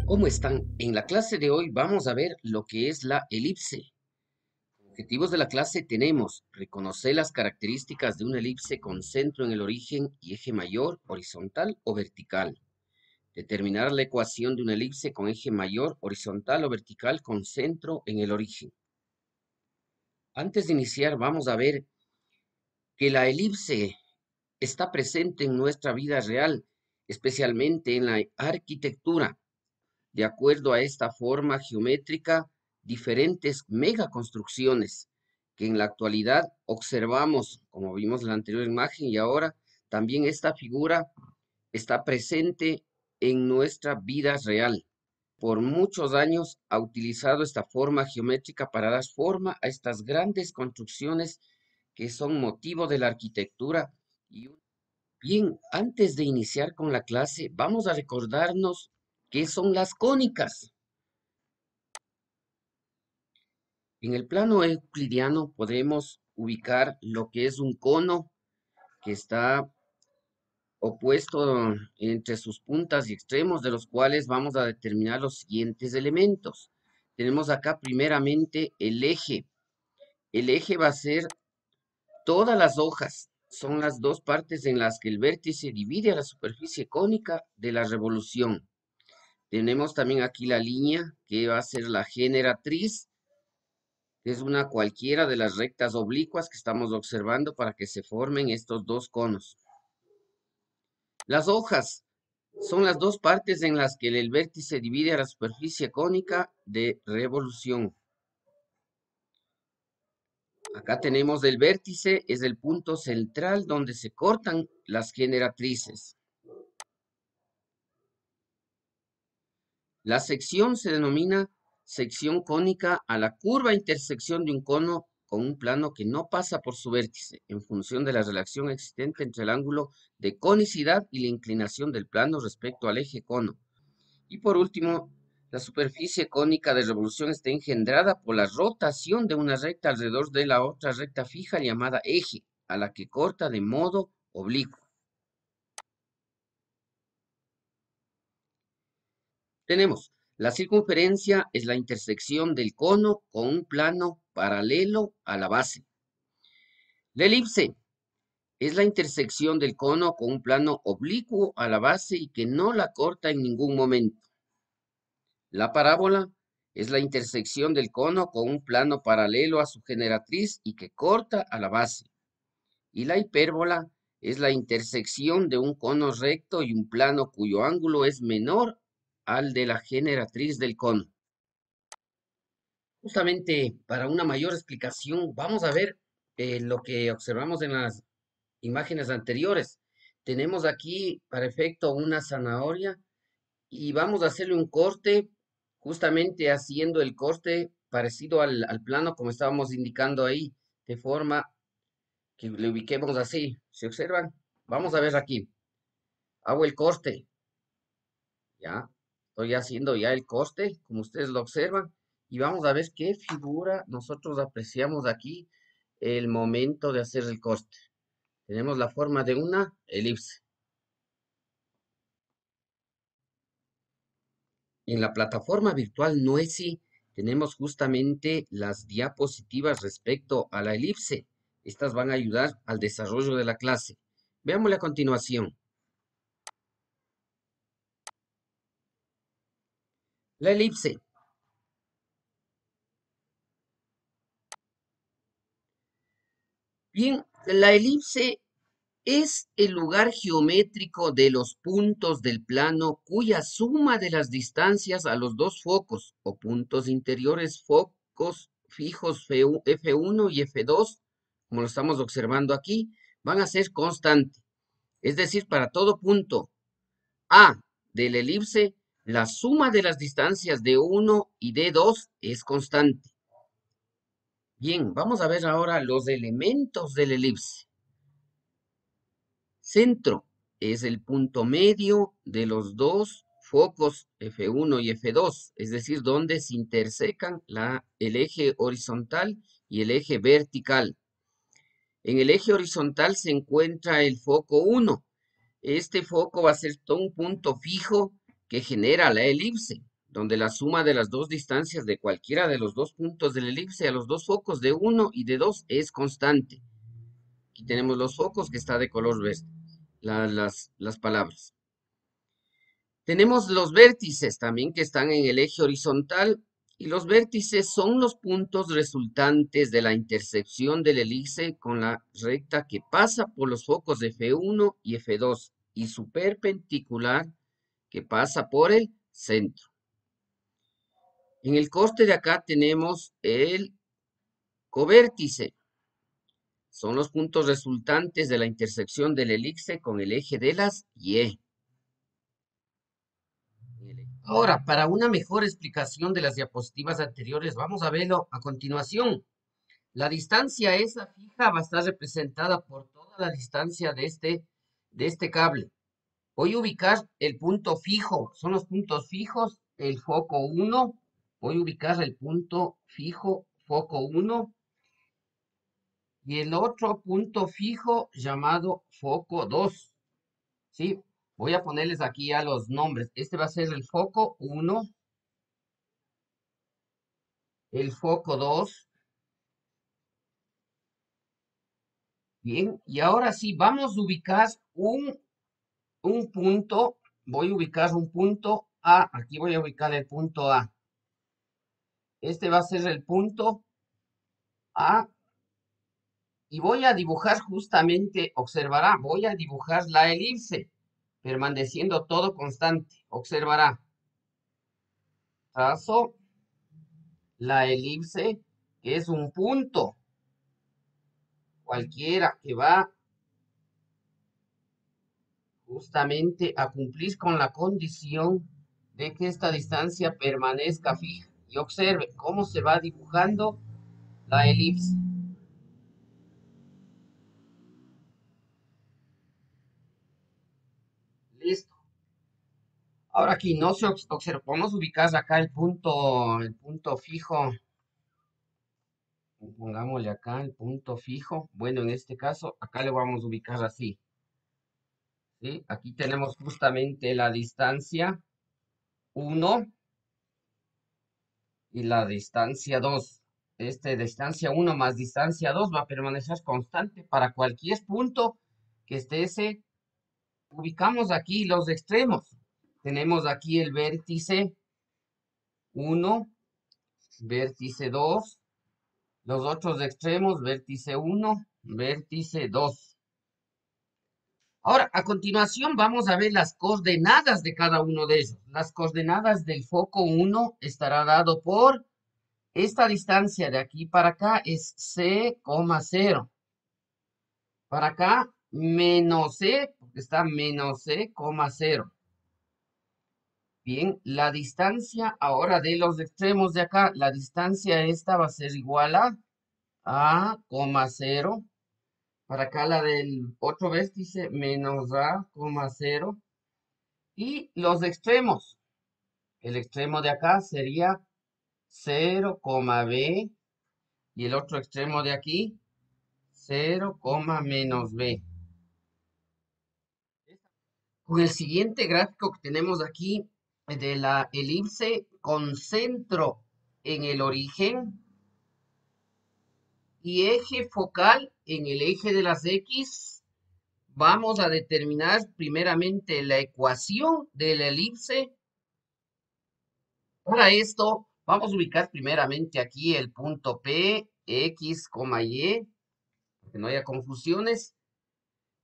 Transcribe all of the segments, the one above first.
¿Cómo están? En la clase de hoy vamos a ver lo que es la elipse. Objetivos de la clase tenemos reconocer las características de una elipse con centro en el origen y eje mayor, horizontal o vertical. Determinar la ecuación de una elipse con eje mayor, horizontal o vertical con centro en el origen. Antes de iniciar vamos a ver que la elipse está presente en nuestra vida real, especialmente en la arquitectura. De acuerdo a esta forma geométrica, diferentes megaconstrucciones que en la actualidad observamos, como vimos en la anterior imagen, y ahora también esta figura está presente en nuestra vida real. Por muchos años ha utilizado esta forma geométrica para dar forma a estas grandes construcciones que son motivo de la arquitectura. Bien, antes de iniciar con la clase, vamos a recordarnos qué son las cónicas. En el plano euclidiano podemos ubicar lo que es un cono que está opuesto entre sus puntas y extremos, de los cuales vamos a determinar los siguientes elementos. Tenemos acá primeramente el eje. El eje va a ser todas las hojas. Son las dos partes en las que el vértice divide a la superficie cónica de la revolución. Tenemos también aquí la línea que va a ser la generatriz. Es una cualquiera de las rectas oblicuas que estamos observando para que se formen estos dos conos. Las hojas son las dos partes en las que el vértice divide a la superficie cónica de revolución. Acá tenemos el vértice, es el punto central donde se cortan las generatrices. La sección se denomina sección cónica a la curva intersección de un cono con un plano que no pasa por su vértice, en función de la relación existente entre el ángulo de conicidad y la inclinación del plano respecto al eje cono. Y por último, la superficie cónica de revolución está engendrada por la rotación de una recta alrededor de la otra recta fija llamada eje, a la que corta de modo oblicuo. Tenemos la circunferencia es la intersección del cono con un plano paralelo a la base. La elipse es la intersección del cono con un plano oblicuo a la base y que no la corta en ningún momento. La parábola es la intersección del cono con un plano paralelo a su generatriz y que corta a la base. Y la hipérbola es la intersección de un cono recto y un plano cuyo ángulo es menor al de la generatriz del cono. Justamente para una mayor explicación, vamos a ver lo que observamos en las imágenes anteriores. Tenemos aquí para efecto una zanahoria y vamos a hacerle un corte, justamente haciendo el corte parecido al plano como estábamos indicando ahí, de forma que le ubiquemos así. ¿Se observan? Vamos a ver aquí. Hago el corte, ya. Estoy haciendo ya el corte, como ustedes lo observan, y vamos a ver qué figura nosotros apreciamos aquí el momento de hacer el corte. Tenemos la forma de una elipse. En la plataforma virtual Noesi tenemos justamente las diapositivas respecto a la elipse. Estas van a ayudar al desarrollo de la clase. Veámosle a continuación. La elipse. Bien, la elipse es el lugar geométrico de los puntos del plano cuya suma de las distancias a los dos focos o puntos interiores focos fijos F1 y F2, como lo estamos observando aquí, van a ser constantes. Es decir, para todo punto A de la elipse, la suma de las distancias de 1 y de 2 es constante. Bien, vamos a ver ahora los elementos de la elipse. Centro es el punto medio de los dos focos F1 y F2, es decir, donde se intersecan el eje horizontal y el eje vertical. En el eje horizontal se encuentra el foco 1. Este foco va a ser todo un punto fijo que genera la elipse, donde la suma de las dos distancias de cualquiera de los dos puntos de la elipse a los dos focos de 1 y de 2 es constante. Aquí tenemos los focos que está de color verde, las palabras. Tenemos los vértices también que están en el eje horizontal y los vértices son los puntos resultantes de la intersección del elipse con la recta que pasa por los focos de F1 y F2 y su perpendicular que pasa por el centro. En el corte de acá tenemos el covértice. Son los puntos resultantes de la intersección del elipse con el eje de las Y. Ahora, para una mejor explicación de las diapositivas anteriores, vamos a verlo a continuación. La distancia esa fija va a estar representada por toda la distancia de este cable. Voy a ubicar el punto fijo, son los puntos fijos, el foco 1. Voy a ubicar el punto fijo, foco 1. Y el otro punto fijo llamado foco 2. ¿Sí? Voy a ponerles aquí ya los nombres. Este va a ser el foco 1. El foco 2. Bien, y ahora sí, vamos a ubicar un punto. Voy a ubicar un punto A. Aquí voy a ubicar el punto A. Este va a ser el punto A. Y voy a dibujar justamente, observará, voy a dibujar la elipse, permaneciendo todo constante. Observará. Trazo la elipse, que es un punto cualquiera que va justamente a cumplir con la condición de que esta distancia permanezca fija. Y observe cómo se va dibujando la elipse. Listo. Ahora aquí no se observa, vamos a ubicar acá el punto fijo. Pongámosle acá el punto fijo. Bueno, en este caso, acá le vamos a ubicar así. ¿Sí? Aquí tenemos justamente la distancia 1 y la distancia 2. Distancia 1 más distancia 2 va a permanecer constante para cualquier punto que esté. Ubicamos aquí los extremos. Tenemos aquí el vértice 1, vértice 2, los otros extremos, vértice 1, vértice 2. Ahora, a continuación vamos a ver las coordenadas de cada uno de ellos. Las coordenadas del foco 1 estará dado por esta distancia de aquí para acá es C,0. Para acá, menos C, porque está menos C,0. Bien, la distancia ahora de los extremos de acá, la distancia esta va a ser igual a, 0. Para acá la del otro vértice, menos A,0. Y los extremos, el extremo de acá sería 0, B. Y el otro extremo de aquí, 0, menos B. Con el siguiente gráfico que tenemos aquí de la elipse con centro en el origen y eje focal en el eje de las X, vamos a determinar primeramente la ecuación de la elipse. Para esto, vamos a ubicar primeramente aquí el punto P, X, Y, para que no haya confusiones.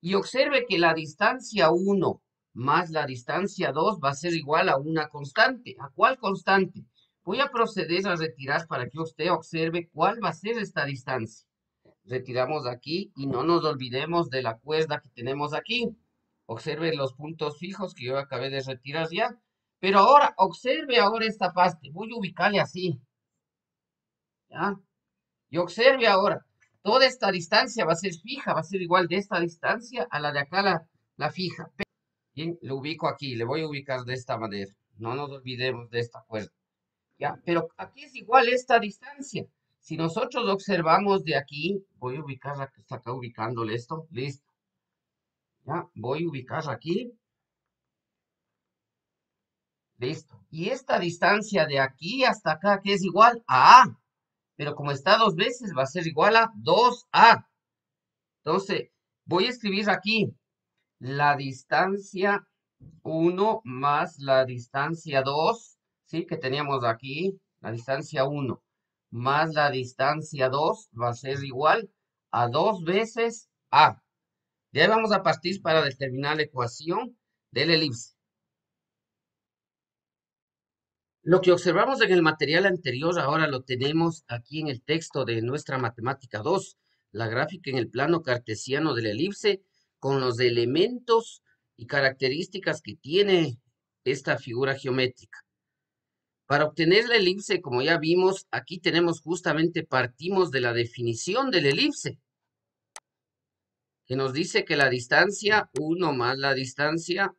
Y observe que la distancia 1 más la distancia 2 va a ser igual a una constante. ¿A cuál constante? Voy a proceder a retirar para que usted observe cuál va a ser esta distancia. Retiramos aquí y no nos olvidemos de la cuerda que tenemos aquí. Observe los puntos fijos que yo acabé de retirar ya. Pero ahora, observe ahora esta parte. Voy a ubicarle así. ¿Ya? Y observe ahora. Toda esta distancia va a ser fija, va a ser igual de esta distancia a la de acá, la fija. Bien, lo ubico aquí, le voy a ubicar de esta manera. No nos olvidemos de esta cuerda. ¿Ya? Pero aquí es igual esta distancia. Si nosotros observamos de aquí, voy a ubicar hasta acá ubicándole esto, listo. Ya, voy a ubicar aquí, listo. Y esta distancia de aquí hasta acá, que es igual a A, pero como está dos veces, va a ser igual a 2A. Entonces, voy a escribir aquí la distancia 1 más la distancia 2, ¿sí? Que teníamos aquí, la distancia 1 más la distancia 2 va a ser igual a 2 veces A. De ahí vamos a partir para determinar la ecuación del elipse. Lo que observamos en el material anterior ahora lo tenemos aquí en el texto de nuestra matemática 2, la gráfica en el plano cartesiano de la elipse con los elementos y características que tiene esta figura geométrica. Para obtener la elipse, como ya vimos, aquí tenemos justamente, partimos de la definición del elipse, que nos dice que la distancia 1 más la distancia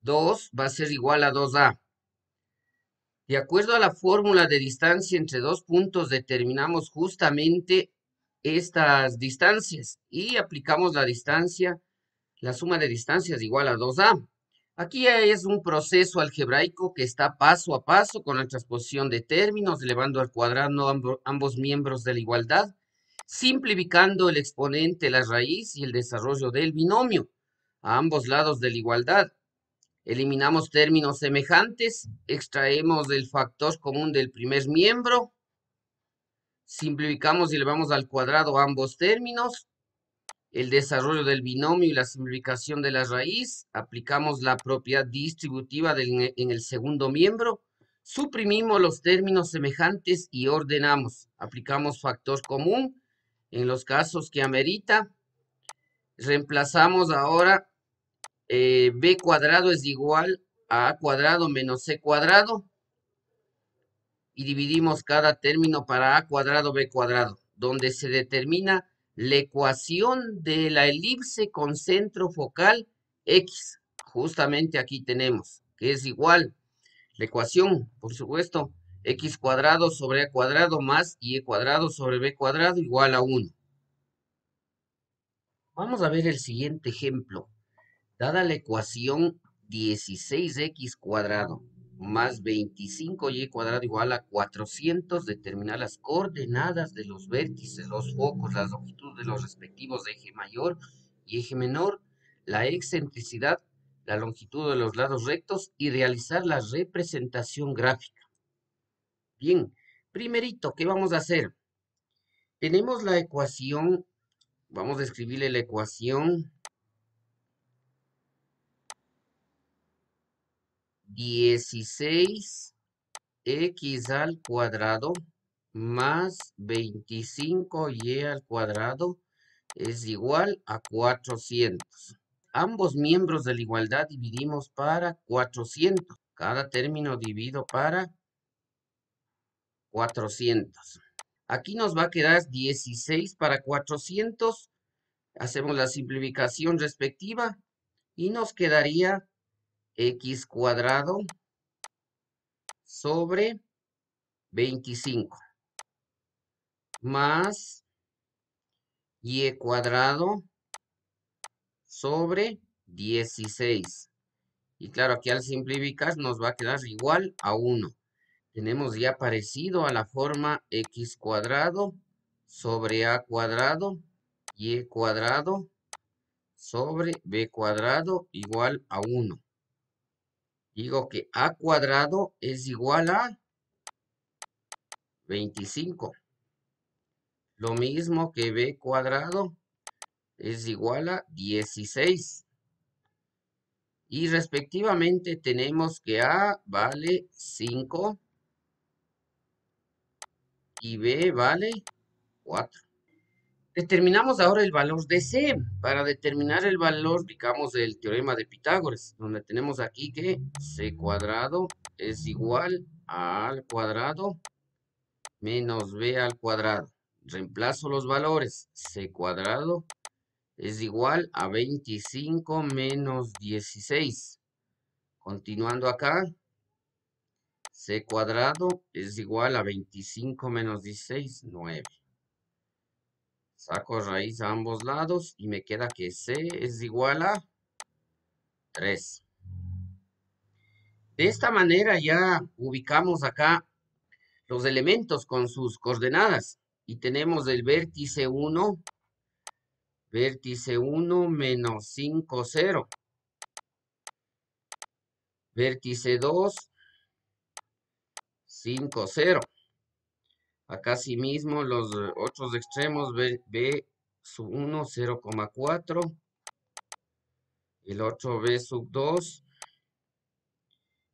2 va a ser igual a 2A. De acuerdo a la fórmula de distancia entre dos puntos, determinamos justamente estas distancias y aplicamos la distancia, la suma de distancias igual a 2A. Aquí es un proceso algebraico que está paso a paso con la transposición de términos, elevando al cuadrado ambos miembros de la igualdad, simplificando el exponente, la raíz y el desarrollo del binomio a ambos lados de la igualdad. Eliminamos términos semejantes, extraemos el factor común del primer miembro, simplificamos y elevamos al cuadrado ambos términos, el desarrollo del binomio y la simplificación de la raíz, aplicamos la propiedad distributiva en el segundo miembro, suprimimos los términos semejantes y ordenamos, aplicamos factor común en los casos que amerita, reemplazamos ahora b cuadrado es igual a cuadrado menos c cuadrado y dividimos cada término para a cuadrado b cuadrado, donde se determina la ecuación de la elipse con centro focal x. Justamente aquí tenemos que es igual la ecuación, por supuesto, x cuadrado sobre a cuadrado más y cuadrado sobre b cuadrado igual a 1. Vamos a ver el siguiente ejemplo. Dada la ecuación 16x cuadrado más 25y cuadrado igual a 400, determinar las coordenadas de los vértices, los focos, las longitudes de los respectivos eje mayor y eje menor, la excentricidad, la longitud de los lados rectos y realizar la representación gráfica. Bien, primerito, ¿qué vamos a hacer? Tenemos la ecuación, vamos a escribirle la ecuación 16x al cuadrado más 25y al cuadrado es igual a 400. Ambos miembros de la igualdad dividimos para 400. Cada término divido para 400. Aquí nos va a quedar 16 para 400. Hacemos la simplificación respectiva y nos quedaría x cuadrado sobre 25 más y cuadrado sobre 16. Y claro, aquí al simplificar nos va a quedar igual a 1. Tenemos ya parecido a la forma x cuadrado sobre a cuadrado y cuadrado sobre b cuadrado igual a 1. Digo que a cuadrado es igual a 25. Lo mismo que b cuadrado es igual a 16. Y respectivamente tenemos que A vale 5 y B vale 4. Determinamos ahora el valor de C. Para determinar el valor, aplicamos el teorema de Pitágoras, donde tenemos aquí que C cuadrado es igual a A al cuadrado menos B al cuadrado. Reemplazo los valores. C cuadrado es igual a 25 menos 16. Continuando acá, C cuadrado es igual a 25 menos 16, 9. Saco raíz a ambos lados y me queda que C es igual a 3. De esta manera ya ubicamos acá los elementos con sus coordenadas y tenemos el vértice 1 menos 5, 0. Vértice 2, 5, 0. Acá asimismo los otros extremos, B sub 1, 0,4. El otro B sub 2,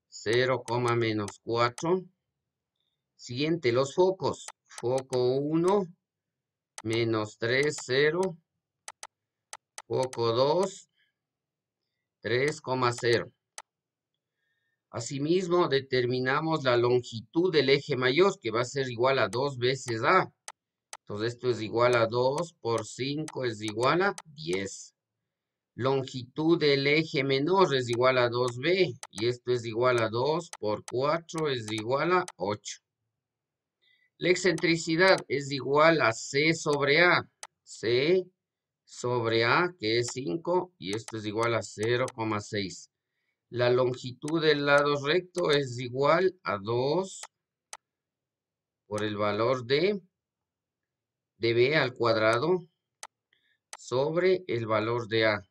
0, menos 4. Siguiente, los focos. Foco 1, menos 3, 0. Foco 2, 3,0. Asimismo, determinamos la longitud del eje mayor, que va a ser igual a 2 veces A. Entonces, esto es igual a 2 por 5 es igual a 10. Longitud del eje menor es igual a 2B, y esto es igual a 2 por 4 es igual a 8. La excentricidad es igual a C sobre A. C sobre A, que es 5, y esto es igual a 0,6. La longitud del lado recto es igual a 2 por el valor de B al cuadrado sobre el valor de A.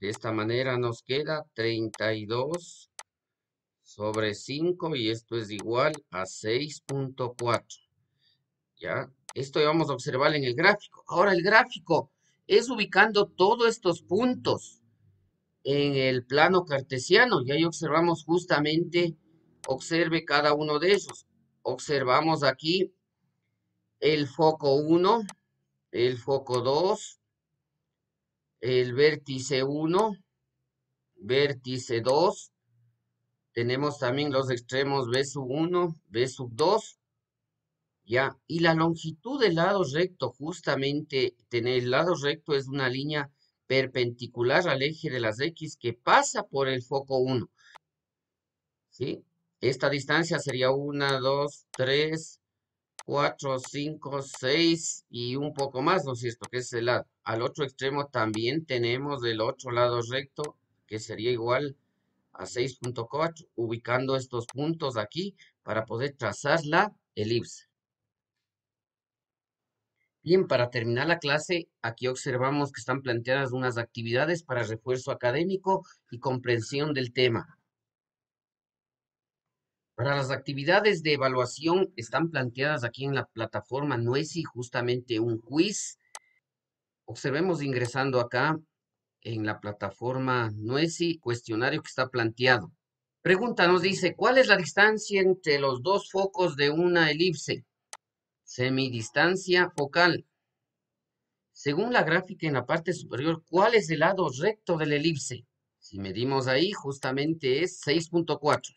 De esta manera nos queda 32 sobre 5 y esto es igual a 6,4. ¿Ya? Esto vamos a observar en el gráfico. Ahora el gráfico es ubicando todos estos puntos en el plano cartesiano. Y ahí observamos justamente, observe cada uno de ellos. Observamos aquí el foco 1, el foco 2, el vértice 1, vértice 2. Tenemos también los extremos B sub 1, B sub 2. ¿Ya? Y la longitud del lado recto, justamente, el lado recto es una línea perpendicular al eje de las X que pasa por el foco 1. ¿Sí? Esta distancia sería 1, 2, 3, 4, 5, 6 y un poco más, ¿no es cierto? Que es el lado. Al otro extremo también tenemos el otro lado recto, que sería igual a 6,4, ubicando estos puntos aquí para poder trazar la elipse. Bien, para terminar la clase, aquí observamos que están planteadas unas actividades para refuerzo académico y comprensión del tema. Para las actividades de evaluación están planteadas aquí en la plataforma Nuesi justamente un quiz. Observemos ingresando acá en la plataforma Nuesi, cuestionario que está planteado. Pregunta nos dice, ¿cuál es la distancia entre los dos focos de una elipse? Semidistancia focal. Según la gráfica en la parte superior, ¿cuál es el lado recto de la elipse? Si medimos ahí, justamente es 6,4.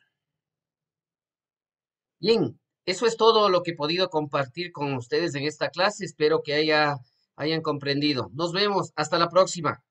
Bien, eso es todo lo que he podido compartir con ustedes en esta clase. Espero que hayan comprendido. Nos vemos. Hasta la próxima.